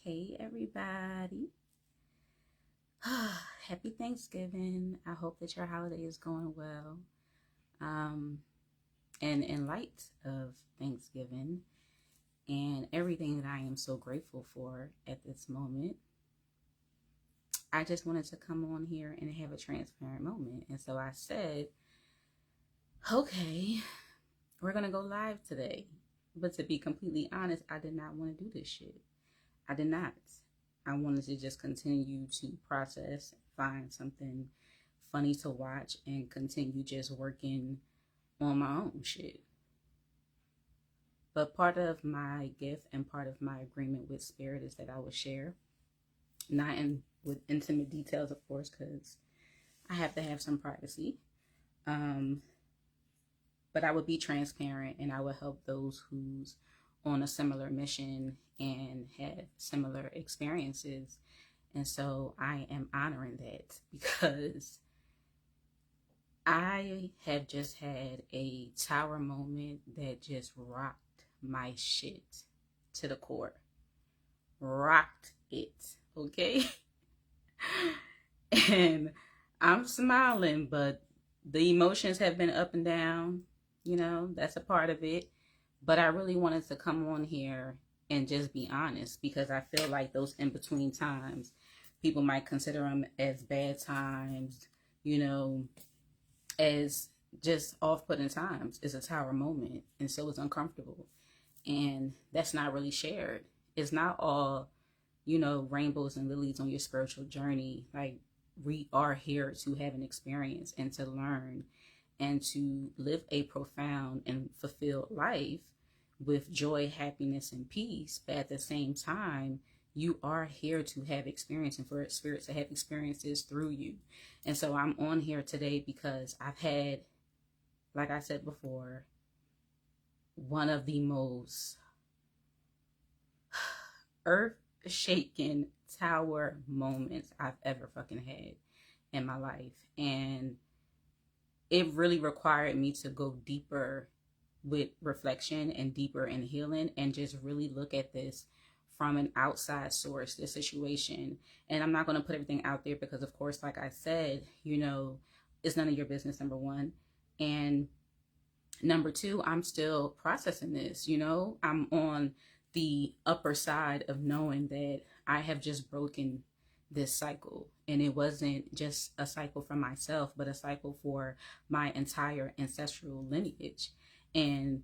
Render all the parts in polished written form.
Hey everybody. Happy Thanksgiving. I hope that your holiday is going well. Um, and in light of Thanksgiving and everything that I am so grateful for at this moment, I just wanted to come on here and have a transparent moment. And so I said, okay, we're going to go live today. But to be completely honest, I did not want to do this shit. I did not. I wanted to just continue to process, find something funny to watch, and continue just working on my own shit. But part of my gift and part of my agreement with Spirit is that I would share, not with intimate details, of course, because I have to have some privacy. Um, but I would be transparent and I would help those who's on a similar mission and have similar experiences. And so I am honoring that because I have just had a tower moment that just rocked my shit to the core. Rocked it, okay? And I'm smiling, but the emotions have been up and down. That's a part of it. But I really wanted to come on here and just be honest because I feel like those in between times, people might consider them as bad times, as just off putting times. It's a tower moment. And so it's uncomfortable. And that's not really shared. It's not all, rainbows and lilies on your spiritual journey. Like, we are here to have an experience and to learn and to live a profound and fulfilled life with joy, happiness, and peace. But at the same time, you are here to have experience and for Spirit to have experiences through you. And so I'm on here today because I've had, like I said before, one of the most earth-shaking tower moments I've ever fucking had in my life. And it really required me to go deeper with reflection and deeper in healing and just really look at this from an outside source, this situation. And I'm not going to put everything out there because, of course, like I said, it's none of your business, number one. And number two, I'm still processing this. I'm on the upper side of knowing that I have just broken this cycle. And it wasn't just a cycle for myself, but a cycle for my entire ancestral lineage. And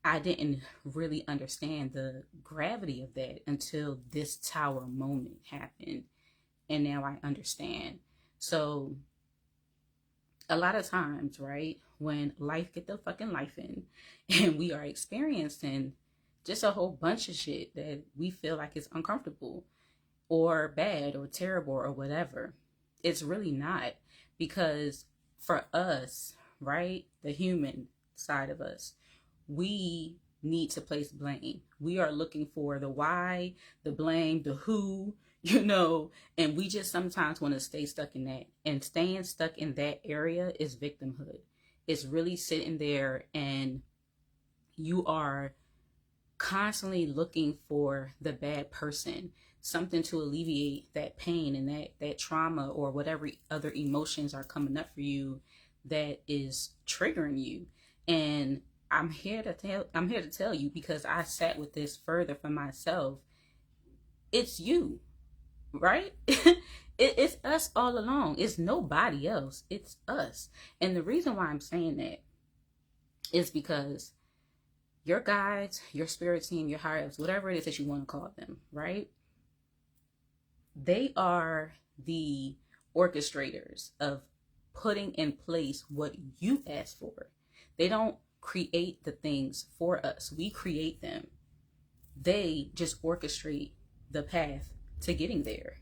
I didn't really understand the gravity of that until this tower moment happened. And now I understand. So a lot of times, right, when life get the fucking life in and we are experiencing just a whole bunch of shit that we feel like is uncomfortable or bad or terrible or whatever, it's really not. Because for us, right, the human side of us, we need to place blame. We are looking for the why, the blame, the who, and we just sometimes want to stay stuck in that. And staying stuck in that area is victimhood. It's really sitting there and you are constantly looking for the bad person, something to alleviate that pain and that trauma or whatever other emotions are coming up for you that is triggering you. And I'm here to tell you, because I sat with this further for myself. It's you, right? It's us all along. It's nobody else. It's us. And the reason why I'm saying that is because your guides, your spirit team, your higher ups, whatever it is that you want to call them, right? They are the orchestrators of putting in place what you asked for. They don't create the things for us. We create them. They just orchestrate the path to getting there.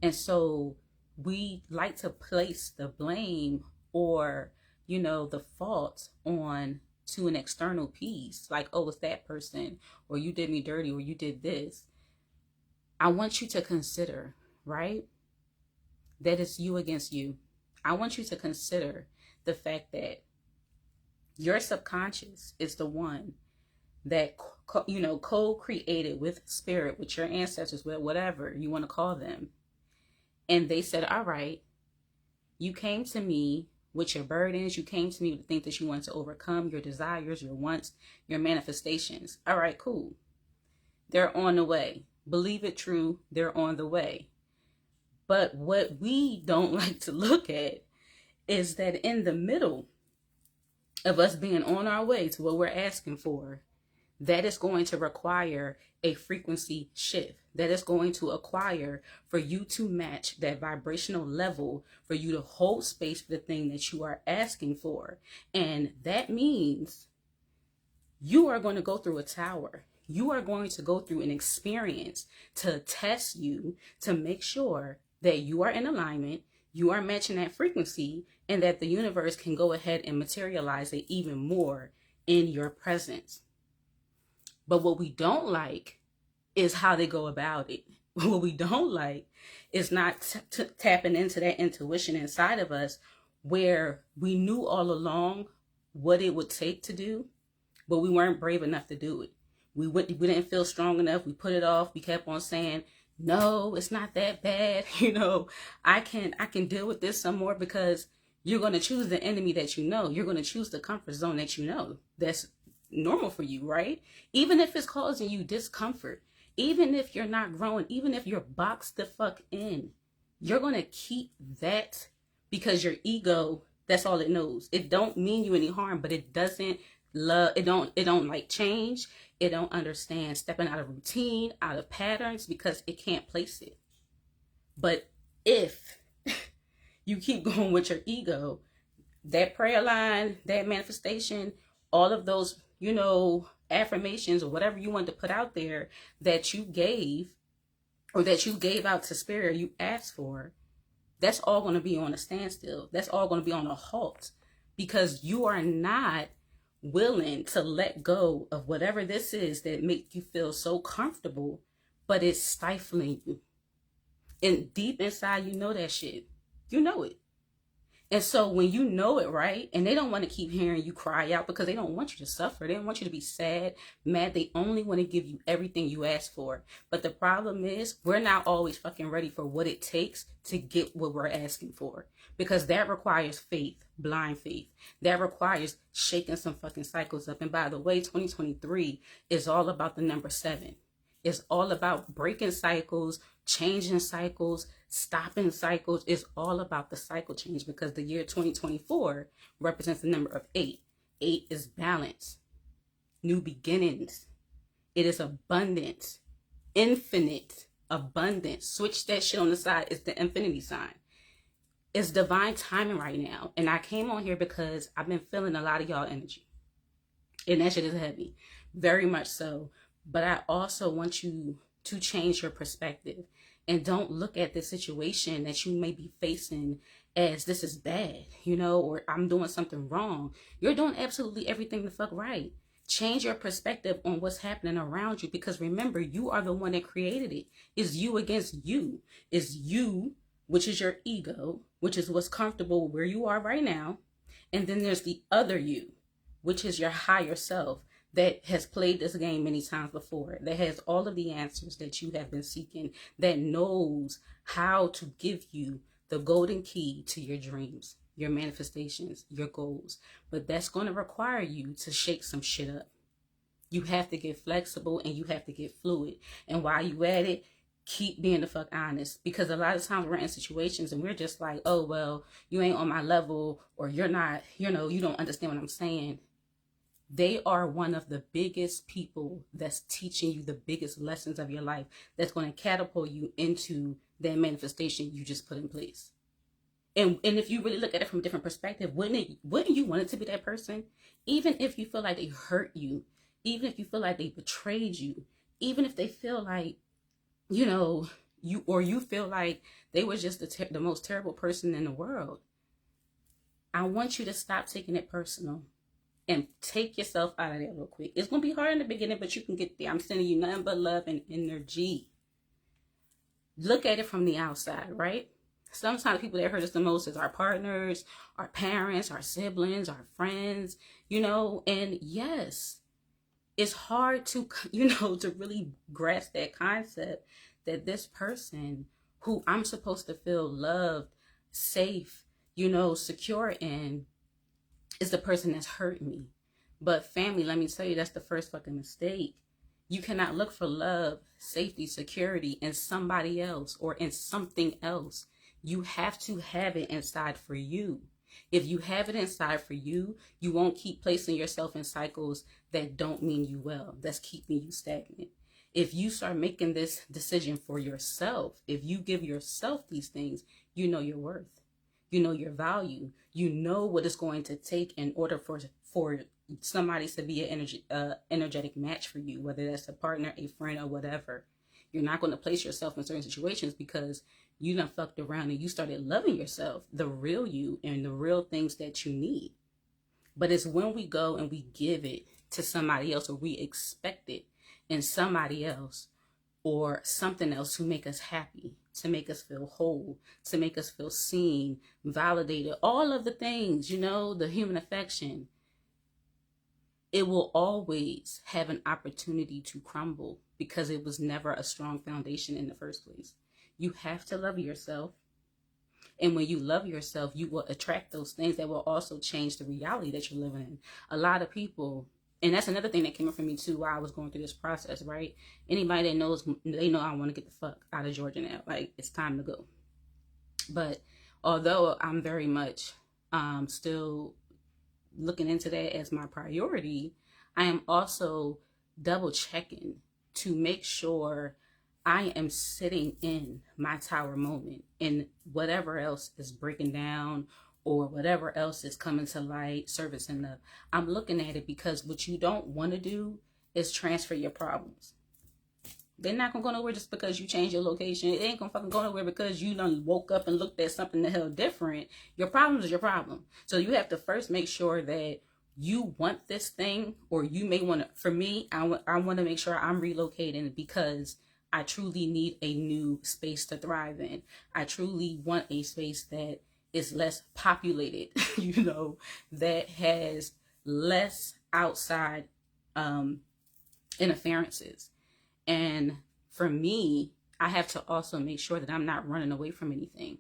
And so we like to place the blame or, the fault on to an external piece. Like, oh, it's that person, or you did me dirty, or you did this. I want you to consider, right, that it's you against you. I want you to consider the fact that your subconscious is the one that co-created with spirit, with your ancestors, with whatever you want to call them. And they said, all right, you came to me with your burdens. You came to me with the things that you want to overcome, your desires, your wants, your manifestations. All right, cool. They're on the way. Believe it true, they're on the way. But what we don't like to look at is that in the middle of us being on our way to what we're asking for, that is going to require a frequency shift. That is going to acquire for you to match that vibrational level, for you to hold space for the thing that you are asking for. And that means you are going to go through a tower. You are going to go through an experience to test you, to make sure that you are in alignment, you are matching that frequency, and that the universe can go ahead and materialize it even more in your presence. But what we don't like is how they go about it. What we don't like is not tapping into that intuition inside of us, where we knew all along what it would take to do, but we weren't brave enough to do it. We didn't feel strong enough. We put it off. We kept on saying, no, it's not that bad. I can deal with this some more, because you're going to choose the enemy that you know. You're going to choose the comfort zone that you know. That's normal for you, right? Even if it's causing you discomfort, even if you're not growing, even if you're boxed the fuck in, you're going to keep that, because your ego, that's all it knows. It don't mean you any harm, but it doesn't love, it don't like change. It don't understand stepping out of routine, out of patterns, because it can't place it. But if you keep going with your ego, that prayer line, that manifestation, all of those, affirmations or whatever you want to put out there that you gave, or that you gave out to spirit, you asked for, that's all going to be on a standstill. That's all going to be on a halt, because you are not willing to let go of whatever this is that makes you feel so comfortable, but it's stifling you. And deep inside, you know that shit. You know it. And so when you know it, right, and they don't want to keep hearing you cry out, because they don't want you to suffer. They don't want you to be sad, mad. They only want to give you everything you ask for. But the problem is, we're not always fucking ready for what it takes to get what we're asking for, because that requires faith, blind faith. That requires shaking some fucking cycles up. And by the way, 2023 is all about the number 7. It's all about breaking cycles, changing cycles, stopping cycles. It's all about the cycle change, because the year 2024 represents the number of 8. 8 is balance, new beginnings. It is abundance, infinite abundance. Switch that shit on the side. It's the infinity sign. It's divine timing right now. And I came on here because I've been feeling a lot of y'all energy. And that shit is heavy. Very much so. But I also want you to change your perspective, and don't look at the situation that you may be facing as this is bad, or I'm doing something wrong. You're doing absolutely everything the fuck right. Change your perspective on what's happening around you, because remember, you are the one that created it. It's you against you. It's you, which is your ego, which is what's comfortable where you are right now. And then there's the other you, which is your higher self, that has played this game many times before, that has all of the answers that you have been seeking, that knows how to give you the golden key to your dreams, your manifestations, your goals. But that's going to require you to shake some shit up. You have to get flexible, and you have to get fluid. And while you at it, keep being the fuck honest, because a lot of times we're in situations and we're just like, oh, well, you ain't on my level, or you're not, you don't understand what I'm saying. They are one of the biggest people that's teaching you the biggest lessons of your life, that's going to catapult you into that manifestation you just put in place. And if you really look at it from a different perspective, wouldn't you want it to be that person? Even if you feel like they hurt you, even if you feel like they betrayed you, even if they feel like, you feel like they were just the most terrible person in the world, I want you to stop taking it personal. And take yourself out of there real quick. It's going to be hard in the beginning, but you can get there. I'm sending you nothing but love and energy. Look at it from the outside, right? Sometimes people that hurt us the most is our partners, our parents, our siblings, our friends, and yes, it's hard to, to really grasp that concept that this person who I'm supposed to feel loved, safe, secure in, is the person that's hurt me. But family, let me tell you, that's the first fucking mistake. You cannot look for love, safety, security in somebody else or in something else. You have to have it inside for you. If you have it inside for you, you won't keep placing yourself in cycles that don't mean you well, that's keeping you stagnant. If you start making this decision for yourself, if you give yourself these things, you know your worth, you know your value, you know what it's going to take in order for somebody to be an energetic match for you, whether that's a partner, a friend, or whatever. You're not going to place yourself in certain situations because you done fucked around and you started loving yourself, the real you, and the real things that you need. But it's when we go and we give it to somebody else, or we expect it in somebody else or something else to make us happy, to make us feel whole, to make us feel seen, validated, all of the things, the human affection, it will always have an opportunity to crumble because it was never a strong foundation in the first place. You have to love yourself. And when you love yourself, you will attract those things that will also change the reality that you're living in. A lot of people, and that's another thing that came up for me too while I was going through this process, right? Anybody that knows, they know I want to get the fuck out of Georgia now. Like, it's time to go. But although I'm very much still looking into that as my priority, I am also double checking to make sure I am sitting in my tower moment, and whatever else is breaking down or whatever else is coming to light, servicing up. I'm looking at it because what you don't want to do is transfer your problems. They're not gonna go nowhere just because you change your location. It ain't gonna fucking go nowhere because you done woke up and looked at something the hell different. Your problem is your problem. So you have to first make sure that you want this thing, or you may want to. For me, I want to make sure I'm relocating because I truly need a new space to thrive in. I truly want a space that is less populated, that has less outside interferences. And for me, I have to also make sure that I'm not running away from anything.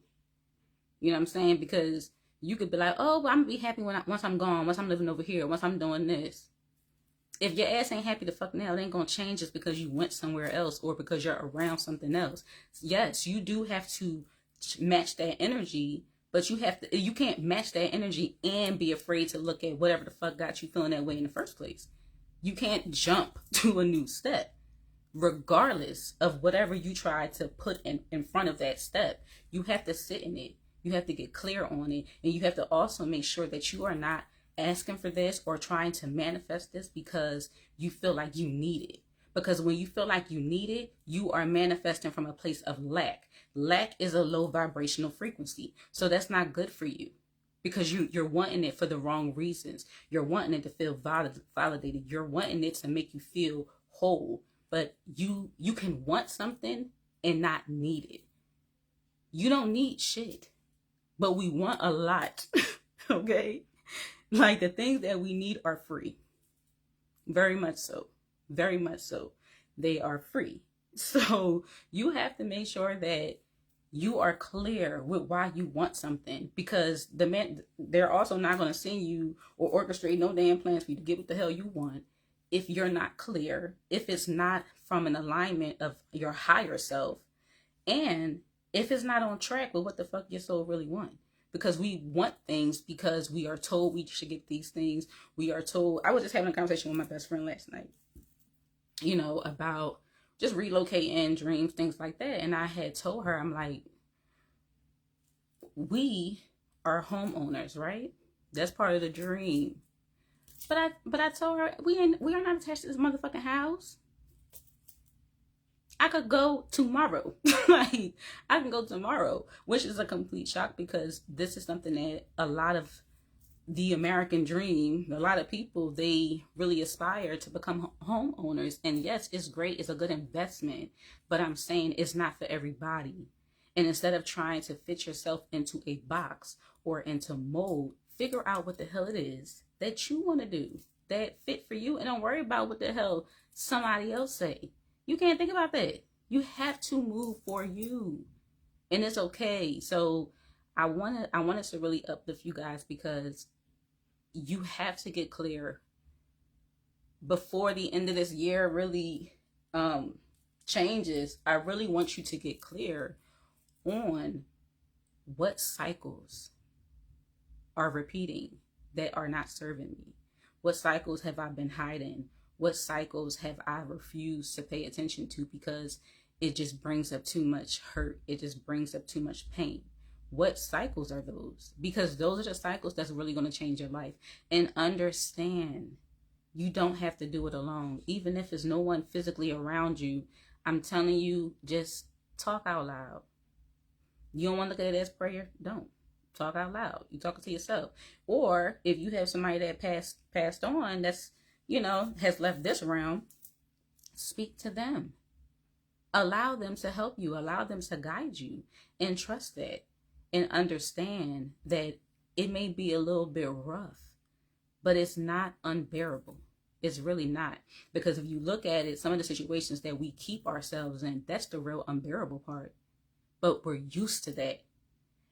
You know what I'm saying? Because you could be like, oh, well, I'm going to be happy once I'm gone, once I'm living over here, once I'm doing this. If your ass ain't happy the fuck now, it ain't going to change just because you went somewhere else or because you're around something else. Yes, you do have to match that energy, but you can't match that energy and be afraid to look at whatever the fuck got you feeling that way in the first place. You can't jump to a new step. Regardless of whatever you try to put in front of that step, you have to sit in it. You have to get clear on it. And you have to also make sure that you are not asking for this or trying to manifest this because you feel like you need it. Because when you feel like you need it, you are manifesting from a place of lack. Lack is a low vibrational frequency. So that's not good for you because you're wanting it for the wrong reasons. You're wanting it to feel validated. You're wanting it to make you feel whole. But you can want something and not need it. You don't need shit, but we want a lot, okay? Like, the things that we need are free. Very much so. Very much so. They are free. So you have to make sure that you are clear with why you want something, because they're also not going to send you or orchestrate no damn plans for you to get what the hell you want if you're not clear, if it's not from an alignment of your higher self, and if it's not on track with what the fuck your soul really wants. Because we want things because we are told we should get these things. We are told. I was just having a conversation with my best friend last night, about just relocating, dreams, things like that. And I had told her, I'm like, we are homeowners, right? That's part of the dream. But I told her we are not attached to this motherfucking house. I could go tomorrow. Like, I can go tomorrow, which is a complete shock because this is something that a lot of the American dream, a lot of people, they really aspire to become homeowners. And yes, it's great. It's a good investment, but I'm saying it's not for everybody. And instead of trying to fit yourself into a box or into mold, figure out what the hell it is that you want to do, that fit for you, and don't worry about what the hell somebody else say. You can't think about that. You have to move for you, and it's okay. So I wanted to really uplift you guys, because you have to get clear before the end of this year really changes. I really want you to get clear on what cycles are repeating that are not serving me. What cycles have I been hiding? What cycles have I refused to pay attention to because it just brings up too much hurt? It just brings up too much pain. What cycles are those? Because those are the cycles that's really going to change your life. And understand, you don't have to do it alone. Even if there's no one physically around you, I'm telling you, just talk out loud. You don't want to look at it as prayer? Don't. Talk out loud. You talking to yourself. Or if you have somebody that passed on, that's, has left this realm, speak to them. Allow them to help you. Allow them to guide you. And trust that. And understand that it may be a little bit rough, but it's not unbearable. It's really not. Because if you look at it, some of the situations that we keep ourselves in, that's the real unbearable part. But we're used to that.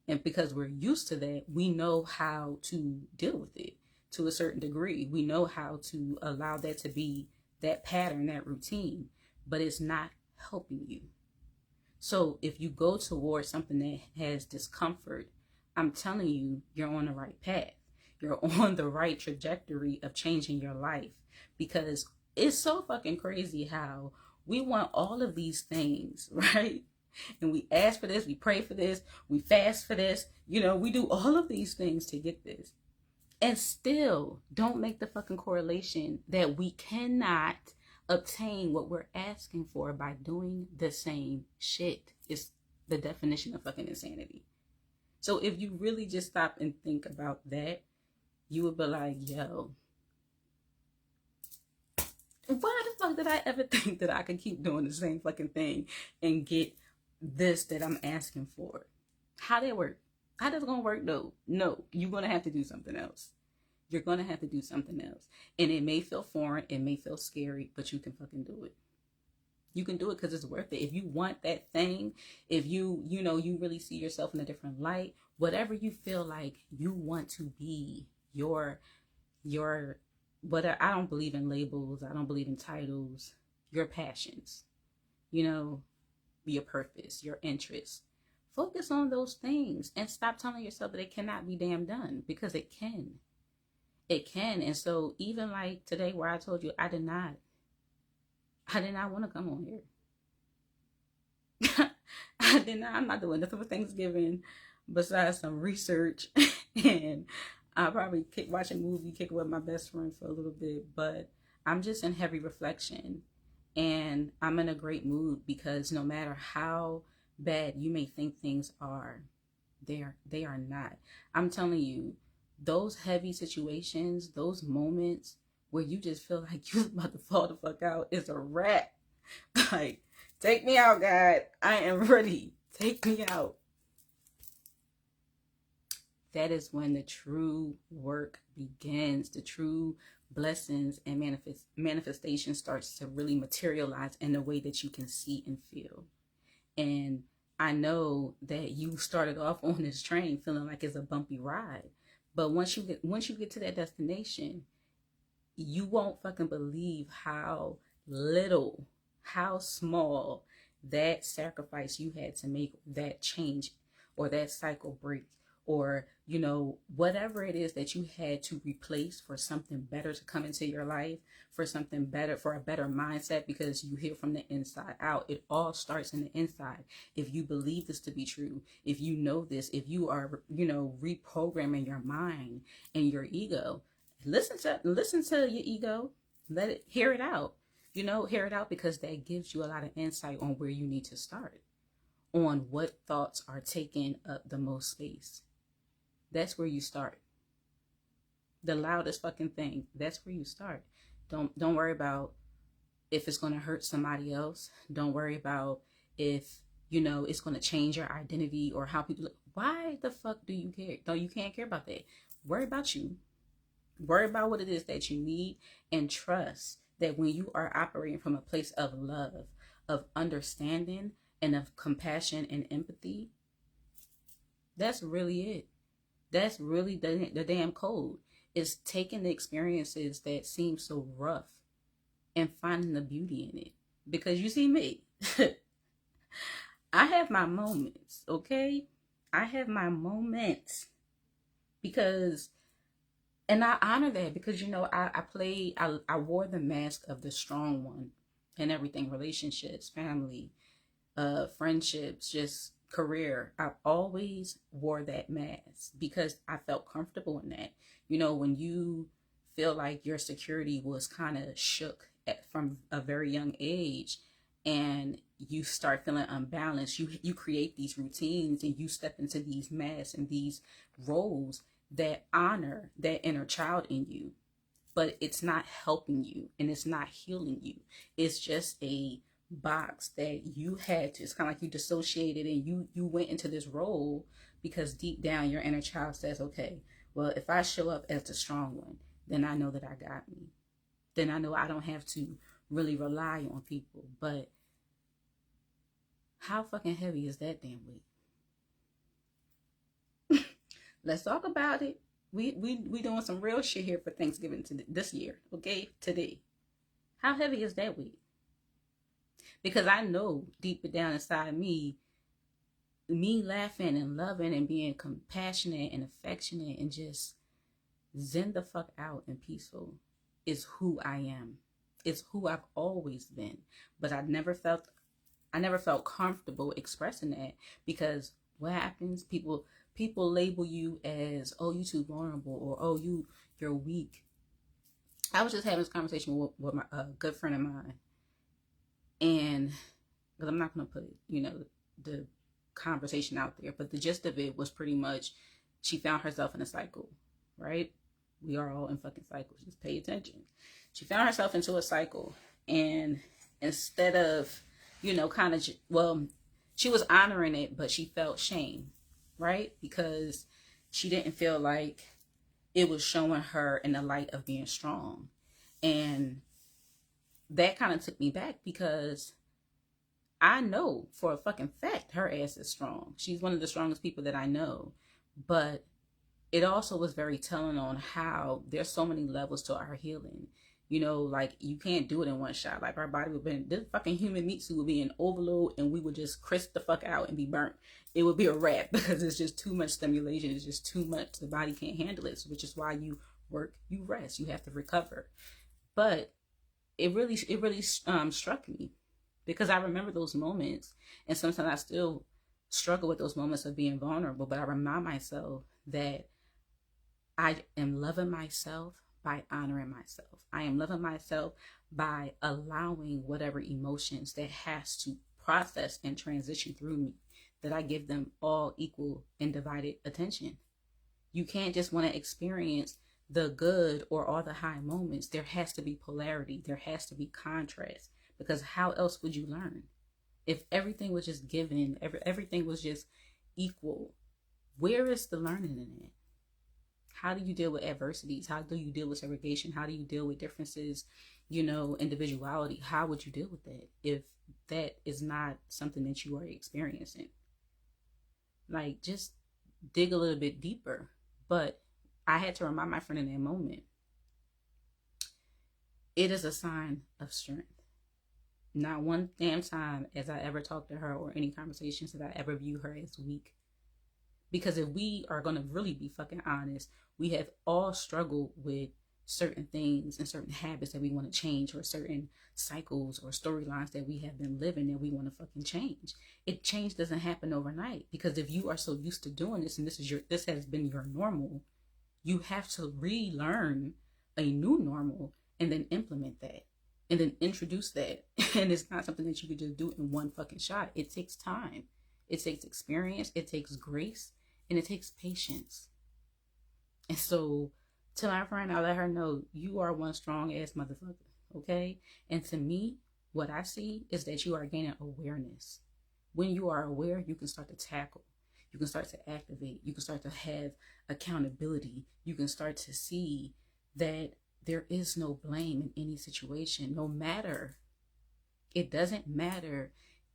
And because we're used to that, we know how to deal with it to a certain degree. We know how to allow that to be that pattern, that routine, but it's not helping you. So if you go towards something that has discomfort, I'm telling you, you're on the right path. You're on the right trajectory of changing your life, because it's so fucking crazy how we want all of these things, right? And we ask for this, we pray for this, we fast for this, we do all of these things to get this. And still don't make the fucking correlation that we cannot obtain what we're asking for by doing the same shit. It's the definition of fucking insanity. So if you really just stop and think about that, you would be like, yo, why the fuck did I ever think that I could keep doing the same fucking thing and get this that I'm asking for? How did it work? How does it gonna work? No, you're gonna have to do something else. You're gonna have to do something else. And it may feel foreign, it may feel scary, but you can fucking do it. You can do it because it's worth it. If you want that thing, if you really see yourself in a different light, whatever you feel like you want to be, your whether, I don't believe in labels, I don't believe in titles, your passions, your purpose, your interests. Focus on those things and stop telling yourself that it cannot be damn done, because it can. It can. And so even like today where I told you I did not want to come on here. I'm not doing nothing for Thanksgiving besides some research and I'll probably watch a movie, kick it with my best friend for a little bit, but I'm just in heavy reflection and I'm in a great mood, because no matter how bad you may think things are, they are not. I'm telling you, those heavy situations, those moments where you just feel like you're about to fall the fuck out, is a wrap. Like, take me out, God. I am ready. Take me out. That is when the true work begins. The true blessings and manifestation starts to really materialize in the way that you can see and feel. And I know that you started off on this train feeling like it's a bumpy ride. But once you get to that destination, you won't fucking believe how little, how small that sacrifice you had to make, that change or that cycle break, or, whatever it is that you had to replace for something better to come into your life, for something better, for a better mindset, because you hear from the inside out. It all starts in the inside. If you believe this to be true, if you know this, if you are, reprogramming your mind and your ego, listen to your ego, let it, hear it out, hear it out, because that gives you a lot of insight on where you need to start, on what thoughts are taking up the most space. That's where you start. The loudest fucking thing. That's where you start. Don't worry about if it's going to hurt somebody else. Don't worry about if, it's going to change your identity or how people look. Why the fuck do you care? No, you can't care about that. Worry about you. Worry about what it is that you need, and trust that when you are operating from a place of love, of understanding, and of compassion and empathy, that's really it. That's really the damn code. Is taking the experiences that seem so rough and finding the beauty in it. Because you see me, I have my moments, okay? I have my moments because, and I honor that because, I wore the mask of the strong one and everything, relationships, family, friendships, just career. I always wore that mask because I felt comfortable in that. When you feel like your security was kind of shook from a very young age, and you start feeling unbalanced, you create these routines and you step into these masks and these roles that honor that inner child in you, but it's not helping you and it's not healing you. It's just a box that you had to, it's kind of like you dissociated and you went into this role because deep down your inner child says, okay, well, if I show up as the strong one, then I know that I got me. Then I know I don't have to really rely on people. But how fucking heavy is that damn weight? Let's talk about it. We doing some real shit here for Thanksgiving this year, okay? Today. How heavy is that weight? Because I know deep down inside me laughing and loving and being compassionate and affectionate and just zen the fuck out and peaceful is who I am. It's who I've always been. But I never felt comfortable expressing that because what happens? People label you as, oh, you too vulnerable, or oh, you're weak. I was just having this conversation with my good friend of mine, and because I'm not gonna put the conversation out there, but the gist of it was pretty much she found herself in a cycle, right? We are all in fucking cycles. Just pay attention. She found herself into a cycle, and instead of she was honoring it, but she felt shame, right? Because she didn't feel like it was showing her in the light of being strong. And that kind of took me back because I know for a fucking fact her ass is strong. She's one of the strongest people that I know. But it also was very telling on how there's so many levels to our healing. Like you can't do it in one shot. Like our body would be, this fucking human meat suit would be in overload and we would just crisp the fuck out and be burnt. It would be a wrap because it's just too much stimulation. It's just too much. The body can't handle it, which is why you work, you rest, you have to recover. But it really struck me because I remember those moments, and sometimes I still struggle with those moments of being vulnerable. But I remind myself that I am loving myself by honoring myself. I am loving myself by allowing whatever emotions that has to process and transition through me, that I give them all equal and divided attention. You can't just want to experience the good or all the high moments. There has to be polarity. There has to be contrast, because how else would you learn? If everything was just given, everything was just equal, where is the learning in it? How do you deal with adversities? How do you deal with segregation? How do you deal with differences, individuality? How would you deal with that if that is not something that you are experiencing? Like, just dig a little bit deeper. But I had to remind my friend in that moment, it is a sign of strength. Not one damn time as I ever talked to her or any conversations that I ever view her as weak. Because if we are going to really be fucking honest, we have all struggled with certain things and certain habits that we want to change, or certain cycles or storylines that we have been living that we want to fucking change. Change doesn't happen overnight, because if you are so used to doing this and this has been your normal, you have to relearn a new normal and then implement that and then introduce that. And it's not something that you could just do in one fucking shot. It takes time. It takes experience. It takes grace. And it takes patience. And so, to my friend, I let her know, you are one strong ass motherfucker, okay? And to me, what I see is that you are gaining awareness. When you are aware, you can start to tackle. You can start to activate. You can start to have accountability. You can start to see that there is no blame in any situation, no matter. It doesn't matter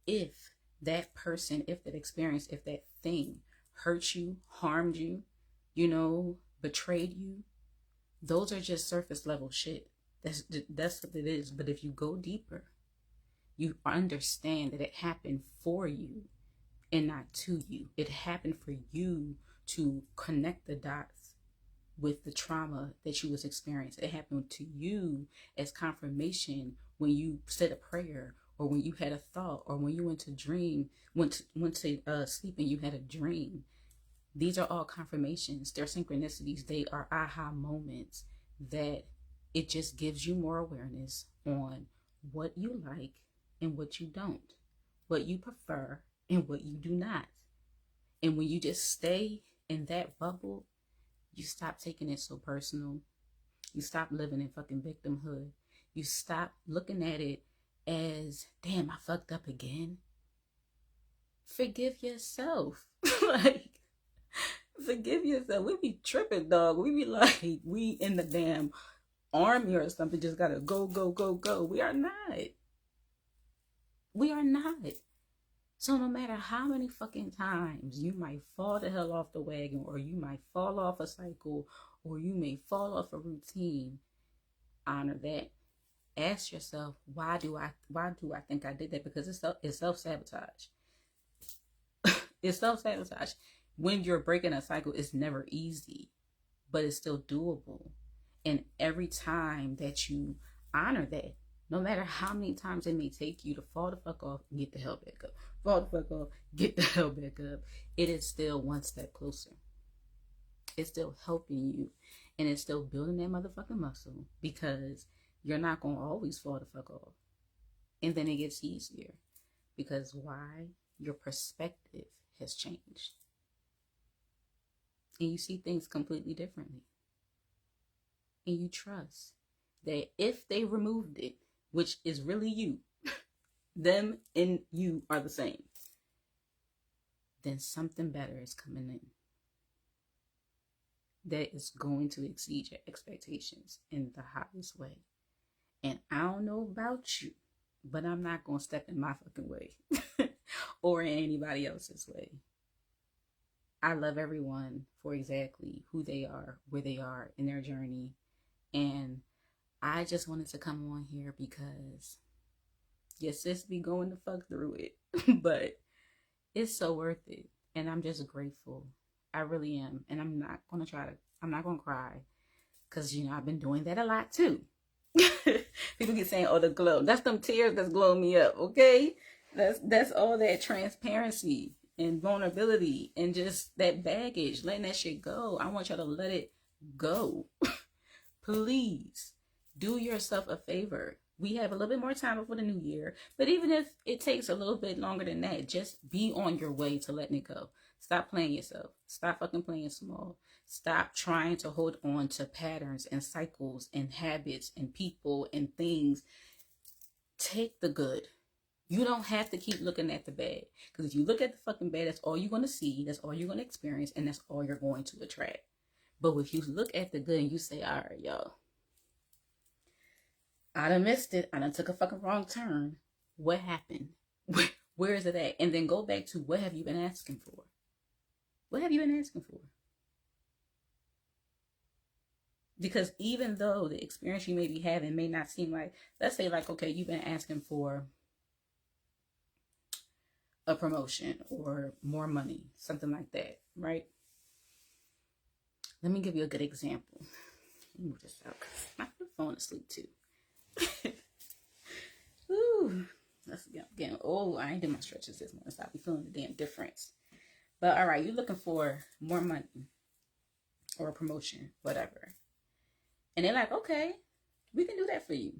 if that person, if that experience, if that thing hurt you, harmed you, betrayed you. Those are just surface level shit. That's what it is. But if you go deeper, you understand that it happened for you and not to you. It happened for you to connect the dots with the trauma that you was experiencing. It happened to you as confirmation when you said a prayer, or when you had a thought, or when you went to sleep and you had a dream. These are all confirmations. They're synchronicities. They are aha moments that it just gives you more awareness on what you like and what you don't, what you prefer and what you do not. And when you just stay in that bubble, you stop taking it so personal. You stop living in fucking victimhood. You stop looking at it as, damn, I fucked up again. Forgive yourself. Like, forgive yourself. We be tripping, dog. We be like, we in the damn army or something, just gotta go, go, go, go. We are not. We are not. So no matter how many fucking times you might fall the hell off the wagon, or you might fall off a cycle, or you may fall off a routine, honor that. Ask yourself, why do I think I did that? Because it's self-sabotage. It's self-sabotage. When you're breaking a cycle, it's never easy, but it's still doable. And every time that you honor that, no matter how many times it may take you to fall the fuck off and get the hell back up, fall the fuck off, get the hell back up, it is still one step closer. It's still helping you, and it's still building that motherfucking muscle, because you're not going to always fall the fuck off. And then it gets easier. Because why? Your perspective has changed. And you see things completely differently. And you trust that if they removed it, which is really you, them and you are the same, then something better is coming in that is going to exceed your expectations in the highest way. And I don't know about you, but I'm not going to step in my fucking way or in anybody else's way. I love everyone for exactly who they are, where they are in their journey. And I just wanted to come on here because your sis be going the fuck through it, but it's so worth it. And I'm just grateful. I really am. And I'm not going to cry, because, I've been doing that a lot too. People get saying, oh, the glow. That's them tears that's glowing me up, okay? That's all that transparency and vulnerability and just that baggage, letting that shit go. I want y'all to let it go. Please do yourself a favor. We have a little bit more time before the new year, but even if it takes a little bit longer than that, just be on your way to letting it go. Stop playing yourself. Stop fucking playing small. Stop trying to hold on to patterns and cycles and habits and people and things. Take the good. You don't have to keep looking at the bad, because if you look at the fucking bad, that's all you're going to see, that's all you're going to experience, and that's all you're going to attract. But if you look at the good and you say, all right, y'all, I done missed it. I done took a fucking wrong turn. What happened? Where is it at? And then go back to, what have you been asking for? What have you been asking for? Because even though the experience you may be having may not seem like, let's say like, okay, you've been asking for a promotion or more money, something like that, right? Let me give you a good example. Let me move this out because my phone is asleep too. Ooh, that's getting old. I ain't doing my stretches this morning, so I'll be feeling the damn difference. But all right, you're looking for more money or a promotion, whatever. And they're like, okay, we can do that for you.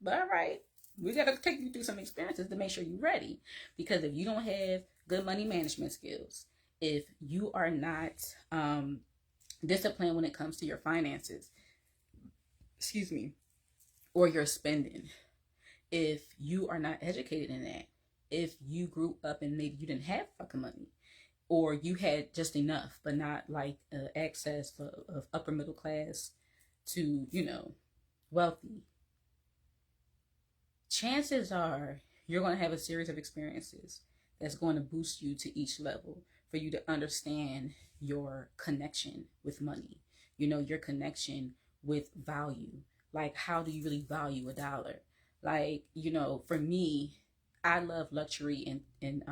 But all right, we got to take you through some experiences to make sure you're ready. Because if you don't have good money management skills, if you are not disciplined when it comes to your finances, or your spending, if you are not educated in that, if you grew up and maybe you didn't have fucking money, or you had just enough, but not like access of upper middle class to, wealthy, chances are you're going to have a series of experiences that's going to boost you to each level for you to understand your connection with money, your connection with value. Like, how do you really value a dollar? Like, for me, I love luxury and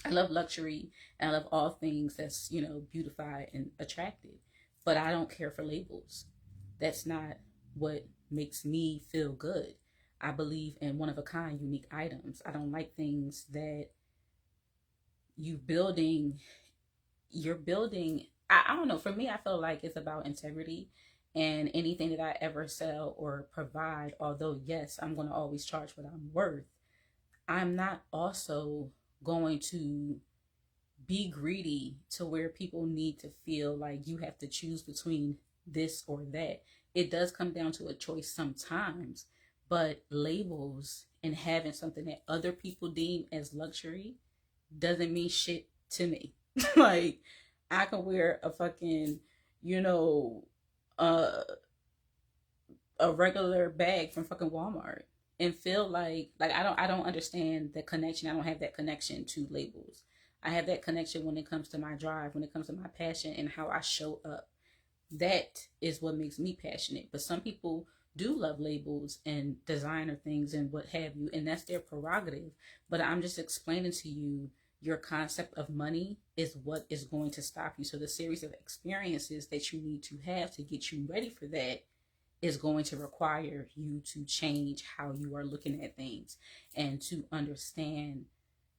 I love luxury and I love all things that's, beautified and attractive. But I don't care for labels. That's not what makes me feel good. I believe in one of a kind, unique items. I don't like things that you building, you're building. I don't know. For me, I feel like it's about integrity, and anything that I ever sell or provide, although yes, I'm going to always charge what I'm worth, I'm not also going to be greedy to where people need to feel like you have to choose between this or that. It does come down to a choice sometimes, but labels and having something that other people deem as luxury doesn't mean shit to me. Like, I can wear a fucking, you know, uh, a regular bag from fucking Walmart and feel like I don't understand the connection. I don't have that connection to labels. I have that connection when it comes to my drive, when it comes to my passion and how I show up. That is what makes me passionate. But some people do love labels and designer things and what have you, and that's their prerogative. But I'm just explaining to you, your concept of money is what is going to stop you. So the series of experiences that you need to have to get you ready for that is going to require you to change how you are looking at things and to understand,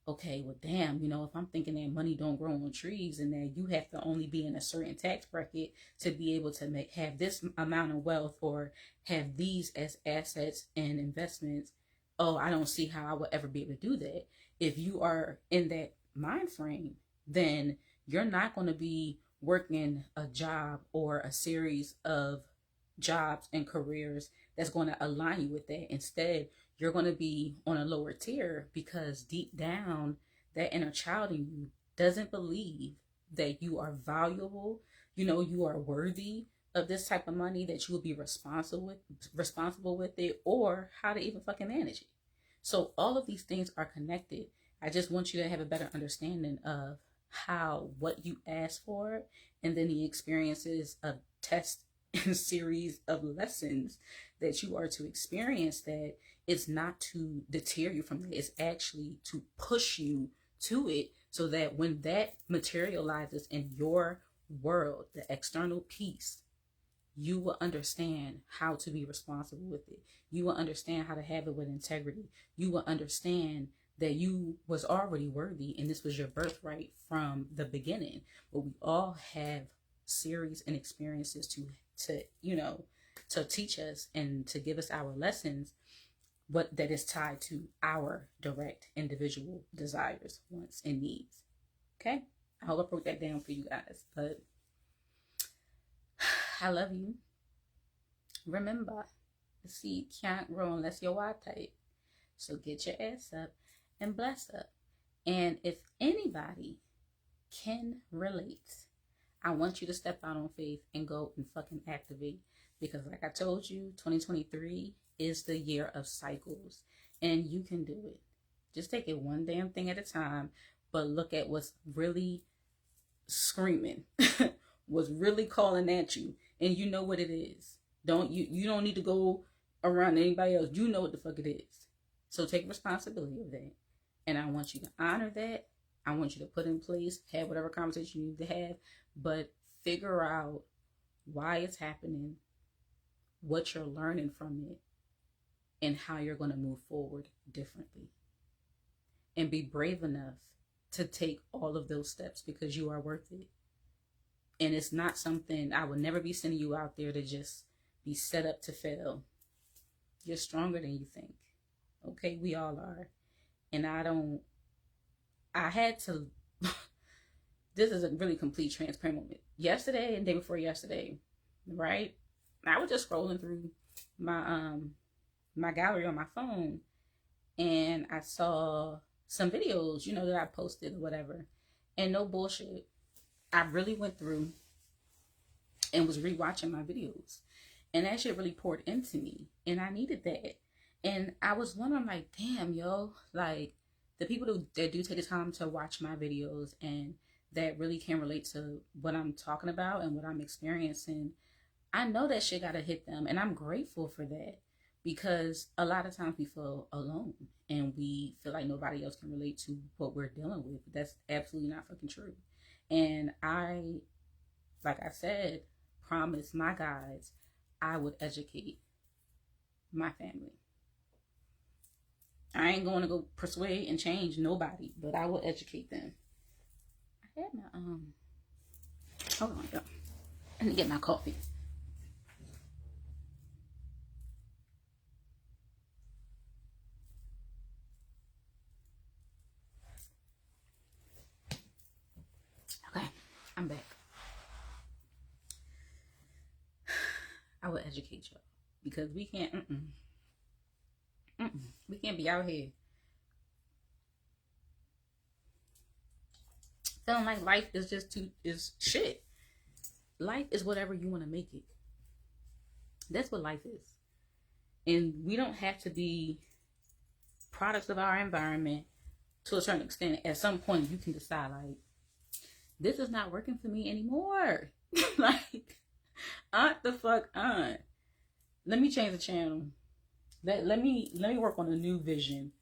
okay, well, damn, if I'm thinking that money don't grow on trees and that you have to only be in a certain tax bracket to be able to have this amount of wealth or have these as assets and investments, oh, I don't see how I would ever be able to do that. If you are in that mind frame, then you're not going to be working a job or a series of jobs and careers that's going to align you with that. Instead, you're going to be on a lower tier because deep down, that inner child in you doesn't believe that you are valuable, you are worthy of this type of money, that you will be responsible with it, or how to even fucking manage it. So all of these things are connected. I just want you to have a better understanding of what you ask for, and then the experiences of test and series of lessons that you are to experience, that it's not to deter you from it. It's actually to push you to it, so that when that materializes in your world, the external piece, you will understand how to be responsible with it. You will understand how to have it with integrity. You will understand that you was already worthy and this was your birthright from the beginning. But we all have series and experiences to teach us and to give us our lessons, but that is tied to our direct individual desires, wants, and needs. Okay? I hope I broke that down for you guys. But I love you. Remember, the seed can't grow unless you're wild type. So get your ass up and bless up. And if anybody can relate, I want you to step out on faith and go and fucking activate. Because like I told you, 2023 is the year of cycles. And you can do it. Just take it one damn thing at a time. But look at what's really screaming. What's really calling at you. And you know what it is. You don't need to go around anybody else. You know what the fuck it is. So take responsibility of that. And I want you to honor that. I want you to put in place, have whatever conversation you need to have, but figure out why it's happening, what you're learning from it, and how you're going to move forward differently. And be brave enough to take all of those steps, because you are worth it. And it's not something, I would never be sending you out there to just be set up to fail. You're stronger than you think. Okay, we all are. And I had to, this is a really complete transparent moment. Yesterday and day before yesterday, right? I was just scrolling through my gallery on my phone, and I saw some videos, that I posted or whatever. And no bullshit, I really went through and was rewatching my videos. And that shit really poured into me. And I needed that. And I was wondering, like, damn, yo, like, the people that do take the time to watch my videos and that really can relate to what I'm talking about and what I'm experiencing, I know that shit gotta hit them. And I'm grateful for that, because a lot of times we feel alone and we feel like nobody else can relate to what we're dealing with. That's absolutely not fucking true. And I, like I said, promised my guys I would educate my family. I ain't going to go persuade and change nobody, but I will educate them. I had my hold on, y'all. I need to get my coffee. Okay, I'm back. I will educate y'all, because we can't. We can't be out here feeling like life is just is shit. Life is whatever you want to make it. That's what life is. And we don't have to be products of our environment to a certain extent. At some point, you can decide, like, this is not working for me anymore. Like, the fuck on. Let me change the channel. Let me work on a new vision.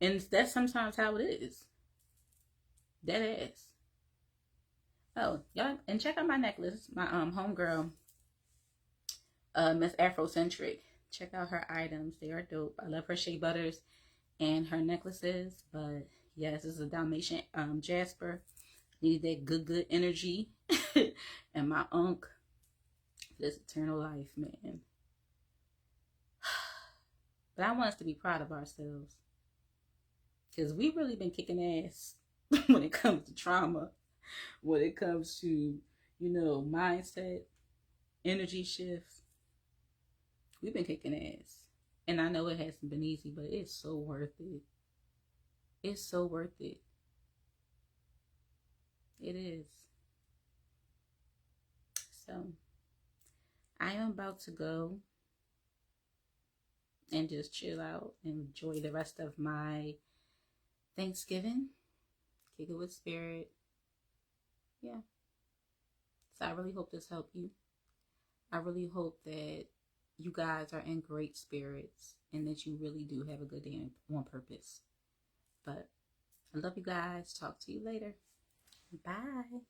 And that's sometimes how it is. That ass. Oh, y'all, and check out my necklace. My homegirl, Miss Afrocentric. Check out her items. They are dope. I love her shea butters and her necklaces. But yes, this is a Dalmatian Jasper. Need that good energy. And my unk, this eternal life, man. But I want us to be proud of ourselves, because we really been kicking ass when it comes to trauma, when it comes to, mindset, energy shifts. We've been kicking ass. And I know it hasn't been easy, but it's so worth it. It's so worth it. It is. So, I am about to go and just chill out and enjoy the rest of my Thanksgiving. Kick it with spirit. Yeah. So I really hope this helped you. I really hope that you guys are in great spirits and that you really do have a good day on purpose. But I love you guys. Talk to you later. Bye.